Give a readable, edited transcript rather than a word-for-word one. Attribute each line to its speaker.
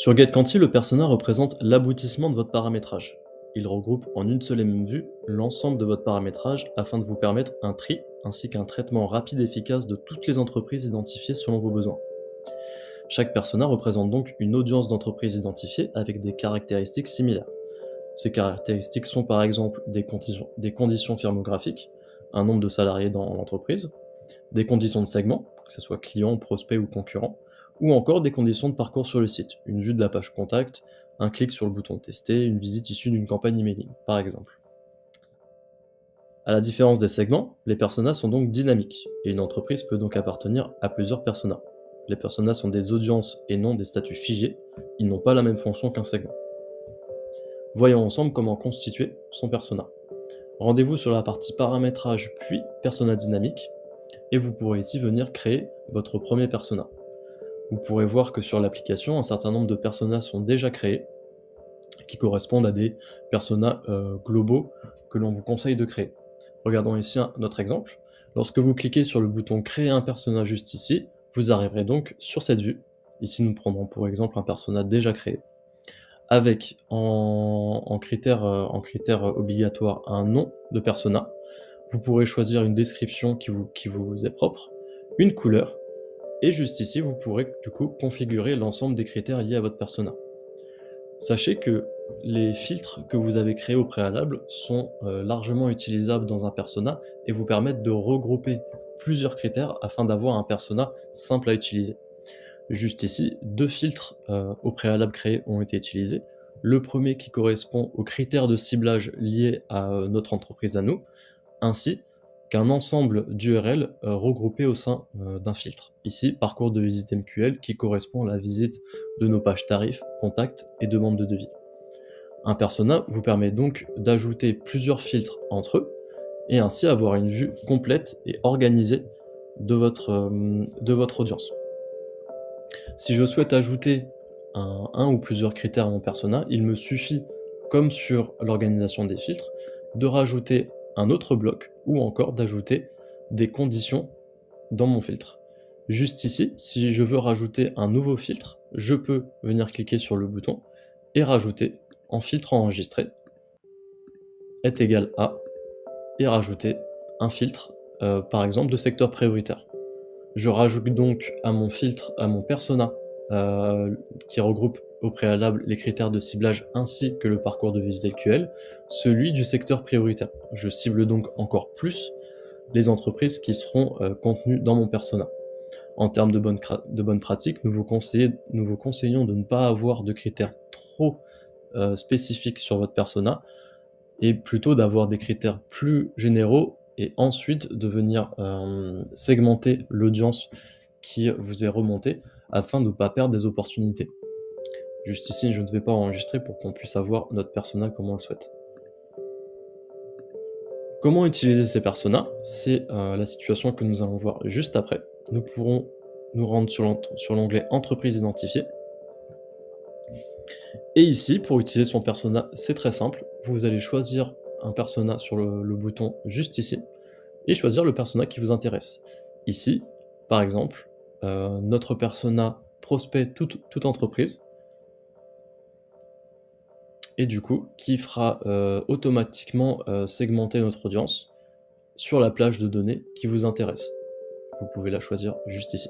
Speaker 1: Sur GetQuanti, le persona représente l'aboutissement de votre paramétrage. Il regroupe en une seule et même vue l'ensemble de votre paramétrage afin de vous permettre un tri ainsi qu'un traitement rapide et efficace de toutes les entreprises identifiées selon vos besoins. Chaque persona représente donc une audience d'entreprises identifiée avec des caractéristiques similaires. Ces caractéristiques sont par exemple des conditions firmographiques, un nombre de salariés dans l'entreprise, des conditions de segment, que ce soit client, prospect ou concurrent, ou encore des conditions de parcours sur le site, une vue de la page contact, un clic sur le bouton tester, une visite issue d'une campagne emailing, par exemple. À la différence des segments, les personas sont donc dynamiques, et une entreprise peut donc appartenir à plusieurs personas. Les personas sont des audiences et non des statuts figés, ils n'ont pas la même fonction qu'un segment. Voyons ensemble comment constituer son persona. Rendez-vous sur la partie paramétrage puis persona dynamique, et vous pourrez ici venir créer votre premier persona. Vous pourrez voir que sur l'application, un certain nombre de personas sont déjà créés, qui correspondent à des personas globaux que l'on vous conseille de créer. Regardons ici notre exemple. Lorsque vous cliquez sur le bouton créer un persona juste ici, vous arriverez donc sur cette vue. Ici nous prendrons pour exemple un persona déjà créé, avec en critère obligatoire un nom de persona. Vous pourrez choisir une description qui vous est propre, une couleur, et juste ici vous pourrez du coup configurer l'ensemble des critères liés à votre persona. Sachez que les filtres que vous avez créés au préalable sont largement utilisables dans un persona et vous permettent de regrouper plusieurs critères afin d'avoir un persona simple à utiliser. Juste ici, deux filtres au préalable créés ont été utilisés. Le premier qui correspond aux critères de ciblage liés à notre entreprise à nous, ainsi qu'un ensemble d'URL regroupés au sein d'un filtre. Ici, parcours de visite MQL qui correspond à la visite de nos pages tarifs, contacts et demandes de devis. Un persona vous permet donc d'ajouter plusieurs filtres entre eux et ainsi avoir une vue complète et organisée de votre audience. Si je souhaite ajouter un ou plusieurs critères à mon persona, il me suffit, comme sur l'organisation des filtres, de rajouter un autre bloc ou encore d'ajouter des conditions dans mon filtre. Juste ici, si je veux rajouter un nouveau filtre, je peux venir cliquer sur le bouton et rajouter en filtre enregistré est égal à et rajouter un filtre par exemple de secteur prioritaire. Je rajoute donc à mon filtre, à mon persona qui regroupe au préalable les critères de ciblage ainsi que le parcours de visite LQL, celui du secteur prioritaire. Je cible donc encore plus les entreprises qui seront contenues dans mon persona. En termes de bonnes pratiques, nous vous conseillons de ne pas avoir de critères trop spécifiques sur votre persona et plutôt d'avoir des critères plus généraux et ensuite de venir segmenter l'audience qui vous est remontée afin de ne pas perdre des opportunités. Juste ici, je ne vais pas enregistrer pour qu'on puisse avoir notre persona comme on le souhaite. Comment utiliser ces personas? C'est la situation que nous allons voir juste après. Nous pourrons nous rendre sur l'onglet Entreprise identifiée. Et ici, pour utiliser son persona, c'est très simple. Vous allez choisir un persona sur le bouton juste ici et choisir le persona qui vous intéresse. Ici, par exemple, notre persona prospect toute entreprise et du coup qui fera automatiquement segmenter notre audience sur la plage de données qui vous intéresse. Vous pouvez la choisir juste ici.